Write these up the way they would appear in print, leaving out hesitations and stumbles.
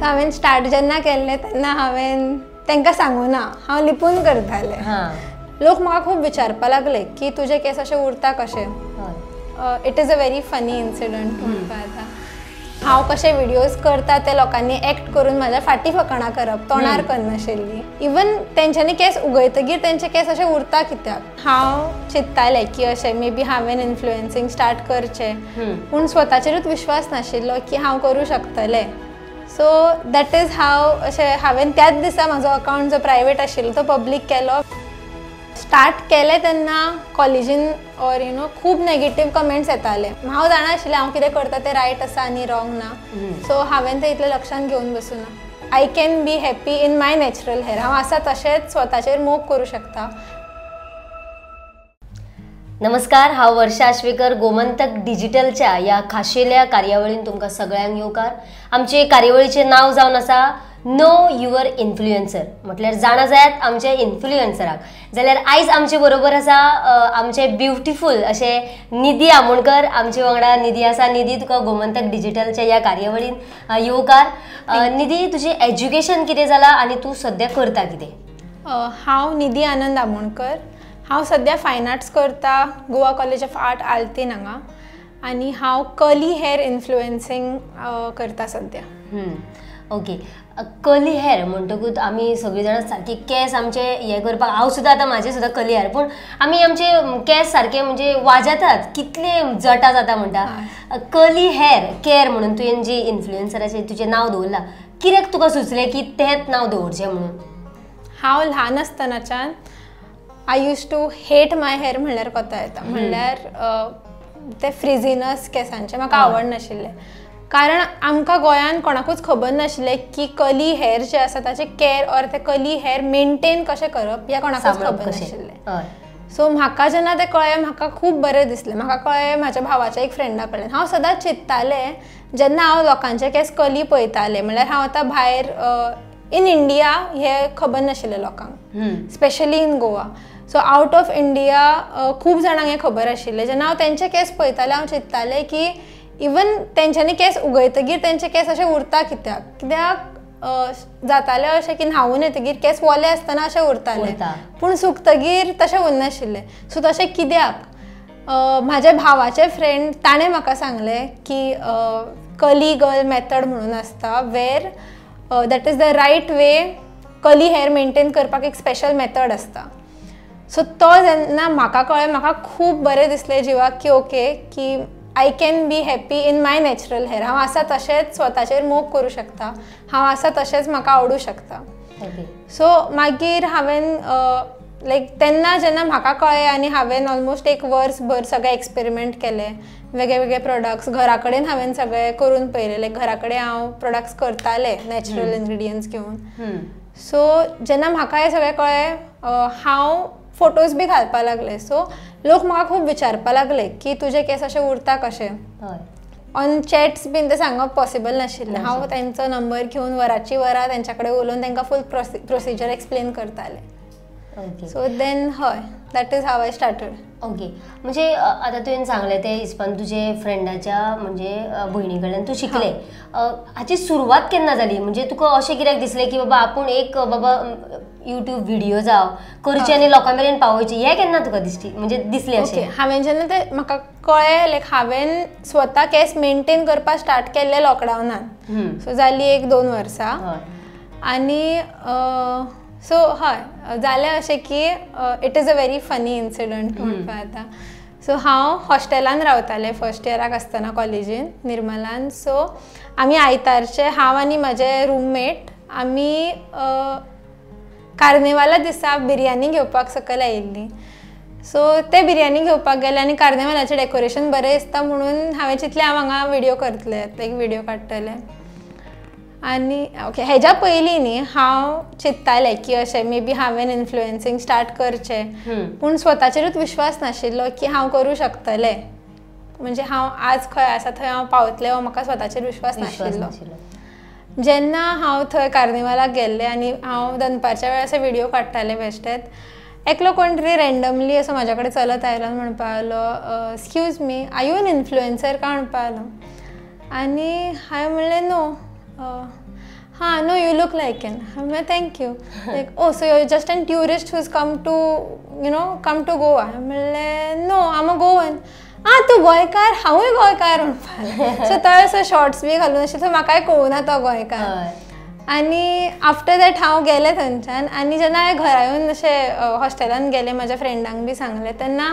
हांवें स्टार्ट जेन्ना केल्लें तेन्ना हांवें तांकां सांगूना, हांव लिपून करतालें. लोक म्हाका खूब विचारपा लागले की तुजे केस अशे उरता कशे. It is a very funny incident म्हणपा येता. हांव कशे व्हिडियोज करता ते लोकांनी एक्ट करून म्हाज्या फाटी फकाणां करप, तोंडार करनाशिल्लीं. इवन तेंच्यांनी केस उगयतगीर तेंचे केस अशे उरता कित्याक. हांव चिंत्तालें की अशें मे बी हांवें इन्फ्लुएन्सींग स्टार्ट करचें, पूण स्वताचेरूच विश्वास नाशिल्लो की हांव करूं शकतलें. सो दॅट इज हाव अशें हांवें त्याच दिसा म्हाजो अकावंट जो प्रायवेट आशिल्लो तो पब्लीक केलो. स्टार्ट केलें तेन्ना कॉलेजीन ऑर खूब नेगेटीव कमेंट्स येताले. हांव जाणा आशिल्लें हांव कितें करता तें रायट आसा आनी रॉंग ना. सो हांवें तें इतलें लक्षांत घेवन बसूना. I can be happy in my natural hair. हांव आसा तशेंच स्वताचेर मोग करूं शकता. नमस्कार, हांव वर्षा आश्वेकर. गोमंतक डिजिटलच्या या खाशेल्या कार्यावळीन तुमकां सगळ्यांक येवकार. आमचे कार्यावळीचें नांव जावन आसा नो युअर इन्फ्लुएन्सर. म्हटल्यार जाणा जायात आमचे इन्फ्लुएन्सराक. जाल्यार आयज आमचे बरोबर आसा आमचे ब्युटिफूल अशे निधी आमोणकर. आमचे वांगडा निधी आसा. निधी, तुका गोमंतक डिजिटलच्या ह्या कार्यावळीन येवकार. निधी, तुजें एज्युकेशन कितें जालां आनी तूं सद्या करता कितें? हांव निधी आनंद आमोणकर. हांव सद्या फायन आर्ट्स करता गोवा कॉलेज ऑफ आर्ट आल्तीन हांगा. आनी हांव कर्ली हेअर इन्फ्लुएन्सींग करता सद्या. ओके. कर्ली हेअर म्हणटकूच आमी सगळीं जाणां सारकी केस आमचे हे करपाक, हांव सुद्दां आतां म्हाजे सुद्दां कर्ली हेअर, पूण आमी आमचे केस सारके म्हणजे वाजतात, कितले जटा जाता म्हणटा. कर्ली हेअर केअर म्हणून तुवें जी इन्फ्लुएन्सराचें तुजें नांव दवरलां, कित्याक तुका सुचलें की तेंच नांव दवरचें म्हणून? हांव ल्हान आसतनाच्यान I use to hate my hair म्हणल्यार कोता येता. म्हणल्यार ते फ्रिझिनस केसांचे म्हाका आवडनाशिल्ले. कारण आमकां गोंयान कोणाकूच खबर नाशिल्लें की कर्ली हेअर जे आसा ताचे केअर ऑर ते कर्ली हेअर मेंटेन कशें करप ह्या कोणाकूच खबर नाशिल्लें. सो म्हाका जेन्ना तें कळ्ळें म्हाका खूब बरें दिसलें. म्हाका कळ्ळें म्हाज्या भावाच्या एक फ्रेंडा कडल्यान. हांव सदांच चिंत्तालें जेन्ना हांव लोकांचे केस कर्ली पळयतालें, म्हणल्यार हांव आतां भायर इन इंडिया हें खबर नाशिल्लें लोकांक, specially in Goa. So out of India खूब जाणांक हें खबर आशिल्लें. जेन्ना हांव तेंचे केस पळयतालें हांव चिंत्तालें की इवन तेंच्यांनी केस उगयतगीर तेंचे केस अशे उरता कित्याक जातालें अशें की न्हांवून येतगीर केस वले आसतना अशें उरताले, पूण सुकतगीर तशें उरनाशिल्लें. सो तशें कित्याक? म्हाज्या भावाचे फ्रेंड ताणें म्हाका सांगलें की कर्ली गर्ल मेथड म्हणून आसता, where that is the right way curly hair maintain करपाक एक स्पेशल मेथड आसता. सो तो जेन्ना म्हाका कळ्ळें म्हाका खूब बरें दिसलें जिवाक की ओके की I can be happy in my natural hair. हांव आसा तशेंच स्वताचेर मोग करूं शकता. हांव आसा तशेंच म्हाका आवडूं शकता. सो मागीर हांवें लायक तेन्ना जेन्ना म्हाका कळ्ळें आनी हांवें ऑलमोस्ट एक वर्सभर सगळे एक्सपेरिमेंट केले, वेगळे वेगळे प्रोडक्ट्स घरा कडेन हांवें सगळे करून पळयले. लायक घरा कडेन हांव प्रोडक्ट्स करतालें नॅचरल इन्ग्रिडियंट्स घेवन. सो जेन्ना म्हाका हें सगळें कळ्ळें हांव फोटोज बी घालपाक लागले. सो लोक म्हाका खूब विचारपा लागले की तुजे केस अशे उरता कशे. ऑन चॅट्स बीन ते सांगप पॉसिबल नाशिल्लें. हांव तेंचो नंबर घेवन वरांची वरां तेंच्या कडेन उलोवन तांकां फूल प्रोसिजर एक्सप्लेन करतालें. सो देन हय, that is how I started. Okay. म्हणजे आतां तुवें सांगलें ते हिसपान तुजे फ्रेंडाच्या म्हणजे भयणी कडल्यान तूं शिकलें. हाची सुरवात केन्ना जाली? म्हणजे तुका अशें कित्याक दिसलें की बाबा आपूण एक बाबा यूट्यूब व्हिडिओ जावं करचें आनी लोकां मेरेन पावोवचें, हें केन्ना तुका म्हणजे दिसलें अशें? हांवें जेन्ना तें म्हाका कळ्ळें लायक हांवें स्वता केस मेंटेन करपाक स्टार्ट केल्लें लॉकडावनान. सो जालीं 1-2 वर्सां. आनी सो हय जालें अशें की it is a very funny incident म्हणपा येता. सो हांव हॉस्टेलान रावतालें फर्स्ट इयराक आसतना कॉलेजीन निर्मलान. सो आमी आयतारचे हांव आनी म्हाजे रूममेट आमी कार्निवाला दिसा बिरयानी घेवपाक सकयल आयिल्लीं. सो ते बिरयानी घेवपाक गेले आनी कार्निवालाचें डेकोरेशन बरें दिसता म्हणून हांवें चिंतलें हांव हांगा व्हिडियो करतलें, एक व्हिडियो काडटलें. आनी ओके हेज्या पयलीं न्ही हांव चिंत्तालें की अशें मे बी हांवें इन्फ्लुएन्सींग स्टार्ट करचें, पूण स्वताचेरूच विश्वास नाशिल्लो की हांव करूं शकतलें. म्हणजे हांव आज खंय आसा थंय हांव पावतलें हो म्हाका स्वताचेर विश्वास नाशिल्लो. जेन्ना हांव थंय कार्निवालाक गेल्लें आनी हांव दनपारच्या वेळार अशें व्हिडियो काडटालें बेश्टेच, एकलो कोण तरी रँडमली असो म्हाज्या कडेन चलत आयलो आनी म्हणपा लागलो excuse me are you an influencer काय म्हणपा लागलो. आनी हांवें म्हणलें नो. हां no you look like an म्हणलें thank you like oh so you just an tourist who's come to Goa म्हणलें no I am a Goan तूं गोंयकार हांवूय गोंयकार म्हणपाक सो तो असो शॉर्ट्स बी घालून अशें सो म्हाकाय कळुना तो गोंयकार आनी आफ्टर दॅट हांव गेलें थंयच्यान आनी जेन्ना हांवें घरा येवन अशें हॉस्टेलान गेलें म्हाज्या फ्रेंडांक बी सांगलें तेन्ना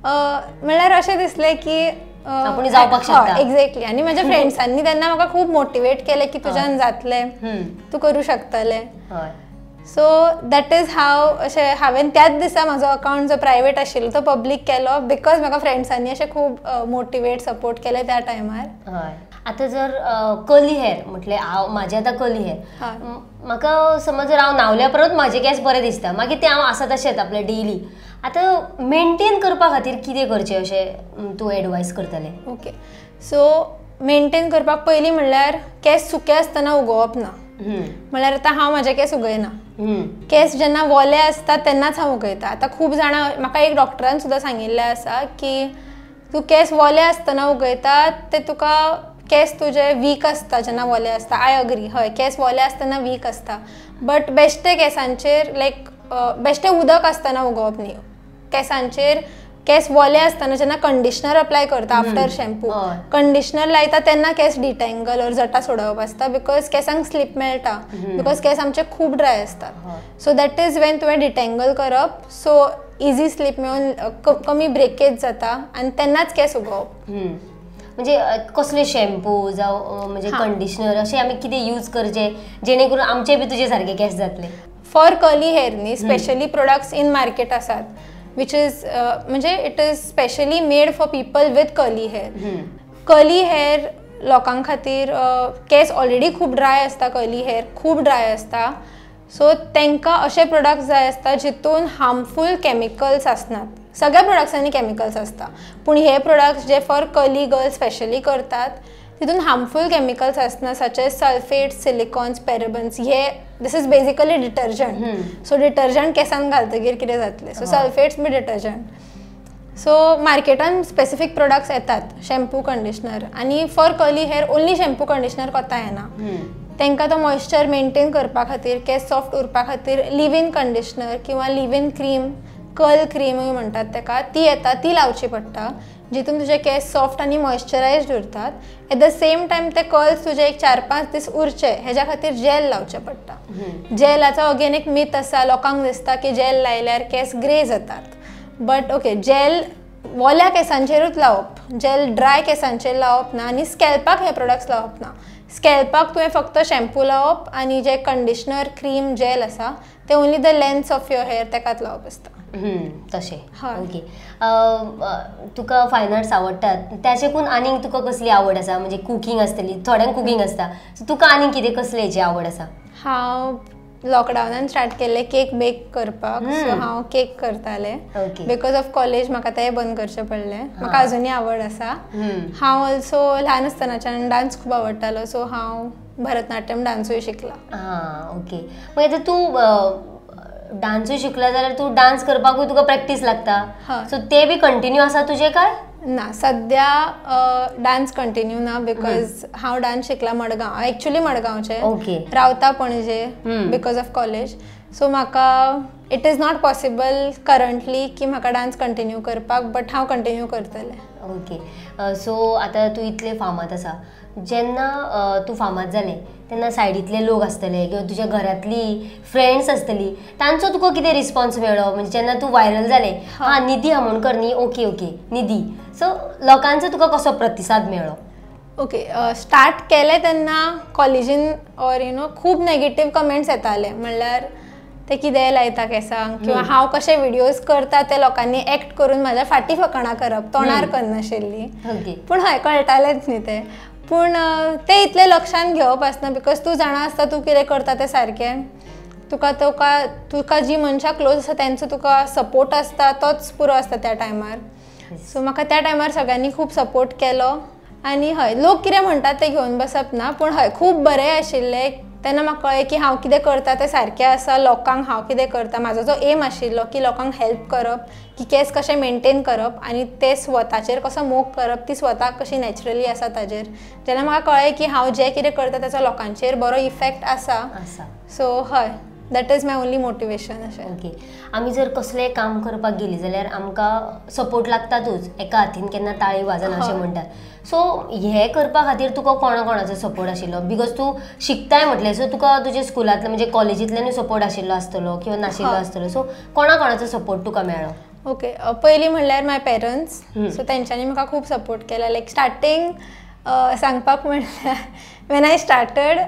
म्हणल्यार अशें दिसलें की एक्झॅक्टली आनी म्हाज्या फ्रेंड्सांनी तेन्ना म्हाका खूब मोटिवेट केलें की तुज्यान जातलें तूं करूं शकतलें सो दॅट इज हाव अशें हांवें त्याच दिसा म्हाजो अकावंट जो प्रायवेट आशिल्लो तो पब्लीक केलो बिकॉज म्हाका फ्रेंड्सांनी अशें खूब मोटिवेट सपोर्ट केलें त्या टायमार आतां जर कर्ली हेअर म्हटल्यार हांव म्हाजे आतां कर्ली हेअर म्हाका समज जर हांव न्हावल्या परत म्हाजे केस बरे दिसता मागीर ते हांव आसा तशेंच आपले डेली आतां मेनटेन करपा खातीर कितें करचें अशें तूं एडवायस करतलें ओके सो मेनटेन करपाक पयलीं म्हणल्यार केस सुके आसतना उगोवप ना म्हणल्यार आतां हांव म्हाजे केस उगयना केस जेन्ना वोले आसता तेन्नाच हांव उगयता आतां खूब जाणां म्हाका एक डॉक्टरान सुद्दां सांगिल्लें आसा की तूं केस वोले आसतना उगयता ते तुका केस तुजे वीक आसता जेन्ना वोले आसता आय अग्री हय केस वोले आसतना वीक आसता बट बेश्टे केसांचेर लायक बेश्टे उदक आसतना उगोवप न्ही केसांचेर केस वोले आसतना जेन्ना कंडिशनर अप्लाय करता आफ्टर शॅम्पू कंडिशनर लायता तेन्ना केस डिटँगल ऑर जटा सोडवप आसता बिकॉज केसांक स्लीप मेळटा बिकॉज केस आमचे खूब ड्राय आसतात सो दॅट इज वेन तुवें डिटँगल करप सो इजी स्लीप मेळून कमी ब्रेकेज जाता आनी तेन्नाच केस उगोवप म्हणजे कसले शॅम्पू जावं म्हणजे कंडिशनर अशें आमी कितें यूज करचे जेणे करून आमचे बी तुजे सारके केस जातले फॉर कर्ली हेअर न्ही स्पेशली प्रोडक्ट्स इन मार्केट आसात which is म्हणजे it is specially made for people with curly hair. Curly hair लोकां खातीर केस ऑलरेडी खूब ड्राय आसता कर्ली हेअर खूब ड्राय आसता सो तांकां अशे प्रोडक्ट्स जाय आसता जितून हार्मफूल कॅमिकल्स आसनात सगळ्या प्रोडक्ट्सांनी कॅमिकल्स आसता पूण हे products J for curly girls specially करतात तितून हार्मफूल कॅमिकल्स आसना such as sulphates silicones parabens हे this is basically detergent so detergent केसान घालतकीर कितें जातलें सो सल्फेट्स बी डिटर्जंट सो मार्केटान स्पेसिफीक प्रोडक्ट्स येतात शॅम्पू कंडिशनर आनी for curly hair only shampoo conditioner कोता येना तांकां तो मॉइश्चर मेनटेन करपा खातीर केस सॉफ्ट उरपा खातीर लिव इन कंडिशनर किंवा लिव इन क्रीम कर्ल क्रीमूय म्हणटात ताका ती येता ती लावची पडटा जितून तुजे केस सॉफ्ट आनी मॉइश्चरायज्ड उरतात एट द सेम टायम ते कर्ल्स तुजे एक 4-5 दीस उरचे हेज्या खातीर जेल लावचें पडटा जेलाचो अगेन एक मीथ आसा लोकांक दिसता की जेल लायल्यार केस ग्रे जातात बट ओके जेल वोल्या केसांचेरूच लावप जेल ड्राय केसांचेर लावप ना आनी स्कॅल्पाक हे प्रोडक्ट्स लावप ना स्कॅल्पाक तुवें फक्त शॅम्पू लावप आनी जे कंडिशनर क्रीम जेल आसा ते only the lengths of your hair तेकाच लावप आसता तशें ओके तुका फायन आर्ट्स आवडटात त्याचेकून आनीक तुका कसली आवड आसा म्हणजे कुकींग आसतली थोड्यांक कुकींग आसता सो तुका आनीक कितें कसले हेची आवड आसा हांव लॉकडावनान स्टार्ट केलें केक बेक करपाक सो हांव केक करतालें बिकॉज ऑफ कॉलेज म्हाका तें बंद करचें पडलें म्हाका अजुनूय आवड आसा हांव ऑल्सो ल्हान आसतनाच्यान डान्स खूब आवडटालो सो हांव भरतनाट्यम डान्सूय शिकला ओके मागीर आतां तूं डान्सूय शिकला जाल्यार तूं डान्स करपाकूय तुका प्रॅक्टीस लागता सो ते बी कंटिन्यू आसा तुजें काय ना सद्या डान्स कंटिन्यू ना बिकॉज हांव डान्स शिकला मडगांव हांव एक्चुली मडगांवचें रावता पणजे बिकॉज ऑफ कॉलेज सो म्हाका it is not possible currently की म्हाका डान्स कंटिन्यू करपाक बट हांव कंटिन्यू करतलें ओके सो आतां तूं इतलें फामाद आसा जेन्ना तूं फामाद जालें तेन्ना सायडींतले लोक आसतले किंवा तुज्या घरांतली फ्रेंड्स आसतली तांचो तुका कितें रिस्पॉन्स मेळ्ळो म्हणजे जेन्ना तूं व्हायरल जालें निधी आमोणकर न्ही ओके निधी सो लोकांचो तुका कसो प्रतिसाद मेळ्ळो ओके स्टार्ट केलें तेन्ना कॉलेजीन ऑर खूब नेगेटीव कमेंट्स येताले म्हणल्यार ते कितें लायता केसांक किंवा हांव कशे व्हिडियोज करता ते लोकांनी एक्ट करून म्हाज्या फाटी फकाणां करप तोंडार करनाशिल्ली पूण हय कळटालेंच न्ही तें पूण ते इतलें लक्षान घेवप आसना बिकॉज तूं जाणा आसता तूं कितें करता तें सारकें तुका जी मनशां क्लोज आसा तेंचो तुका सपोर्ट आसता तोच पुरो आसता त्या टायमार सो म्हाका त्या टायमार सगळ्यांनी खूब सपोर्ट केलो आनी हय लोक कितें म्हणटात ते घेवन बसप ना पूण हय खूब बरें आशिल्लें तेन्ना म्हाका कळ्ळें की हांव कितें करता तें सारकें आसा, लोकांक हांव कितें करता, म्हाजो जो एम आशिल्लो की लोकांक हेल्प करप, की केस कशें मेंटेन करप आनी ते स्वताचेर कसो मोग करप, ती स्वता कशी नॅचरली आसा ताजेर, जेन्ना म्हाका कळ्ळें की हांव जें कितें करता ताचो लोकांचेर बरो इफेक्ट आसा. सो हय, that is my only motivation अशें. ओके. आमी जर कसलेंय काम करपाक गेली जाल्यार आमकां सपोर्ट लागतातूच, एका हातीन केन्ना ताळी वाजना अशें म्हणटात. सो हे करपा खातीर तुका कोणाचो सपोर्ट आशिल्लो? बिकॉज तूं शिकताय म्हटलें, सो तुका तुजे स्कुलांतलो म्हणजे कॉलेजींतल्यानूय सपोर्ट आशिल्लो आसतलो किंवा नाशिल्लो आसतलो. सो कोणाचो सपोर्ट तुका मेळ्ळो? ओके, पयलीं म्हणल्यार माय पेरंट्स. सो तेंच्यांनी म्हाका खूब सपोर्ट केला. लायक स्टार्टींग सांगपाक म्हणल्यार वेन आय स्टार्टड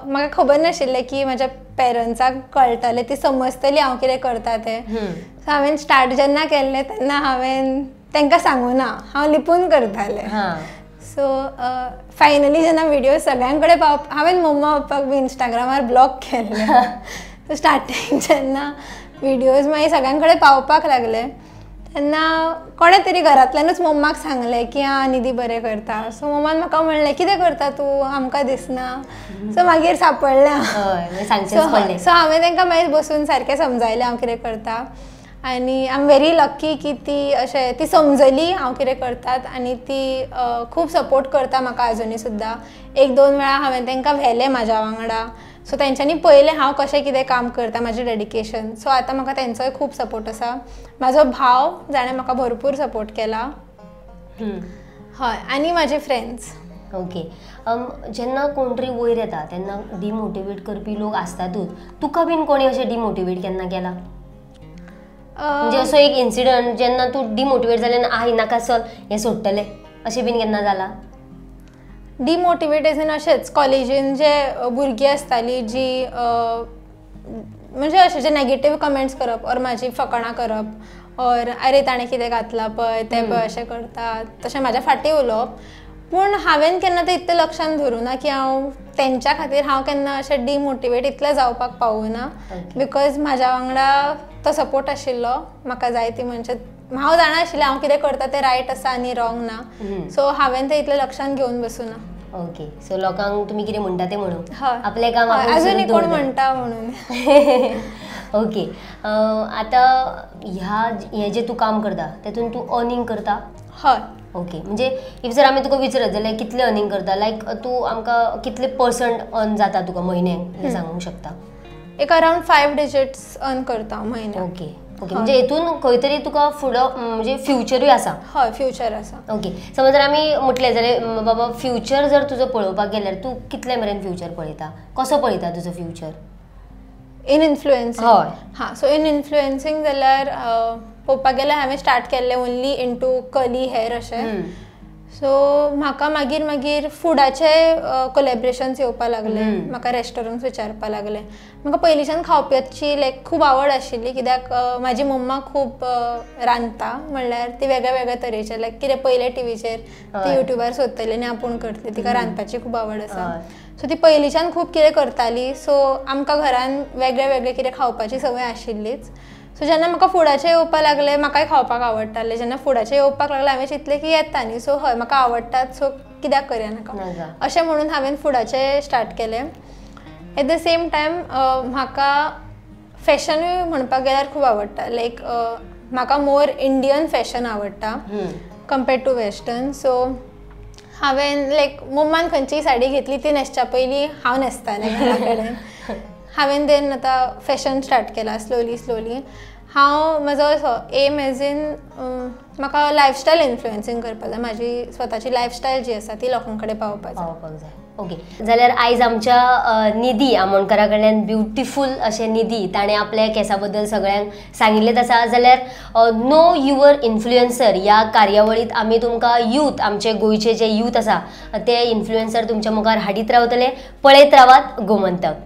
म्हाका खबर नाशिल्लें की म्हाज्या पेरंट्साक कळटलें, ती समजतली हांव कितें करता तें. सो हांवें स्टार्ट जेन्ना केल्लें तेन्ना हांवें तांकां सांगूना, हांव लिपून करतालें. सो फायनली जेन्ना विडियो सगळ्यां कडेन हांवें मम्मा पप्पाक बी इंस्टाग्रामार ब्लॉक केल्ले. सो स्टार्टींग जेन्ना विडियोज मागीर सगळ्यां कडेन पावपाक लागले तेन्ना कोणे तरी घरांतल्यानूच मम्माक सांगलें की निधी बरें करता. सो मम्मान म्हाका म्हणलें कितें करता तूं, आमकां दिसना. सो मागीर सांपडलें. सो हांवें तांकां मागीर बसून सारकें समजायलें हांव कितें करता. आनी आय एम व्हेरी लकी की ती समजली हांव कितें करतात आनी ती खूब सपोर्ट करता म्हाका अजुनी सुद्दां. 1-2 वेळा हांवें तांकां व्हेलें म्हाज्या वांगडा. सो तेंच्यांनी पळयलें हांव कशें कितें काम करता, म्हाजें डेडिकेशन. सो आतां म्हाका तेंचोय खूब सपोर्ट आसा. म्हाजो भाव जाणें म्हाका भरपूर सपोर्ट केला. हय, आनी म्हाजे फ्रेंड्स. ओके. जेन्ना कोण तरी वयर येता तेन्ना डिमोटिवेट करपी लोक आसतातूच. तुका बीन कोणी अशें डिमोटिवेट केन्ना केला? म्हणजे असो एक इन्सिडंट जेन्ना तूं डिमोटिवेट जालें आनी नाका चल हें सोडटलें अशें बीन केन्ना जाला? डिमोटिवेट एज इन अशेंच कॉलेजीन जे भुरगीं आसतालीं जी म्हणजे अशें जे नेगेटीव कमेंट्स करप ऑर म्हाजी फकाणां करप ऑर अरे ताणें कितें घातलां पळय तें पळय अशें करतात तशें म्हाज्या फाटीं उलोवप. पूण हांवें केन्ना तें इतलें लक्षान धरूं ना की हांव तेंच्या खातीर हांव केन्ना अशें डिमोटिवेट इतलें जावपाक पावूना. बिकॉज म्हाज्या वांगडा तो सपोर्ट आशिल्लो. म्हाका जाय ती म्हणजे हांव जाणा आशिल्लें हांव कितें करता तें रायट आसा आनी रॉंग ना. सो हांवें तें इतलें लक्षान घेवन बसूना. ओके. सो लोकांक तुमी कितें म्हणटा तें म्हणून आपलें काम अजुनी कोण म्हणटा म्हणून. ओके. आतां हें जें तूं काम करता तेतून तूं अर्निंग करता? हय. ओके. म्हणजे इफ जर आमी तुका विचारत जाल्यार कितलें अर्निंग करता, लायक तूं आमकां कितले % अर्न जाता तुका म्हयन्याक हें सांगूंक शकता? एक अरावंड 5 डिजिट्स अर्न करता म्हयन्याक. ओके. ओके. म्हणजे हेतून खंय तरी तुका फुडें म्हणजे फ्युचरूय आसा? हय, फ्युचर आसा. ओके. समज जर आमी म्हटलें जाल्यार बाबा फ्युचर जर तुजो पळोवपाक गेल्यार तूं कितले मेरेन फ्युचर पळयता, कसो पळयता तुजो फ्युचर? In influencing? हय. सो इन इन्फ्लुएन्सिंग जाल्यार पळोवपाक गेल्यार हांवें स्टार्ट केल्लें ओन्ली इनटू कर्ली हेअर अशें. सो म्हाका मागीर फुडाचे कोलॅबरेशन्स येवपाक लागले. म्हाका रेस्टॉरंट्स विचारपाक लागले. म्हाका पयलींच्यान खावपाची लायक खूब आवड आशिल्ली कित्याक म्हाजी मम्मा खूब रांदता. म्हणल्यार ती वेगळ्या वेगळ्या तरेचे लायक कितें पयलें टीव्हीचेर ती युट्यूबार सोदतली आनी आपूण करतली. तिका रांदपाची खूब आवड आसा. सो ती पयलींच्यान खूब कितें करताली. सो आमकां घरान वेगळे वेगळे कितें खावपाची संवय आशिल्लीच. सो जेन्ना म्हाका फुडाचें येवपाक लागलें म्हाकाय खावपाक आवडटालें. जेन्ना फुडाचें येवपाक लागलें हांवें चिंतलें की येता न्ही. सो हय म्हाका आवडटात सो कित्याक करया नाका अशें म्हणून हांवें फुडाचें स्टार्ट केलें. एट द सेम टायम म्हाका फॅशनूय म्हणपाक गेल्यार खूब आवडटा. लायक म्हाका मोर इंडियन फॅशन आवडटा कंपेर्ड टू वेस्टर्न. सो हांवें लायक मम्मान खंयचीय साडी घेतली ती न्हेसच्या पयलीं हांव न्हेसतालें घरा कडेन. हांवें देन आतां फॅशन स्टार्ट केला स्लोली. हांव म्हजो असो एम एज इन म्हाका लायफस्टायल इन्फ्लुएन्सिंग करपाक जाय. म्हाजी स्वताची लायफस्टायल जी आसा ती लोकां कडेन पावपाक जाय. ओके. जाल्यार आयज आमच्या निधी आमोणकरा कडल्यान ब्युटिफूल अशें निधी ताणें आपल्या केसा बद्दल सगळ्यांक सांगिल्लेच आसा. जाल्यार नो युअर इन्फ्लुएन्सर ह्या कार्यावळींत आमी तुमकां यूथ आमचे गोंयचे जे यूथ आसा ते इन्फ्लुएन्सर तुमच्या मुखार हाडीत रावतले. पळयत रावात गोमंतक.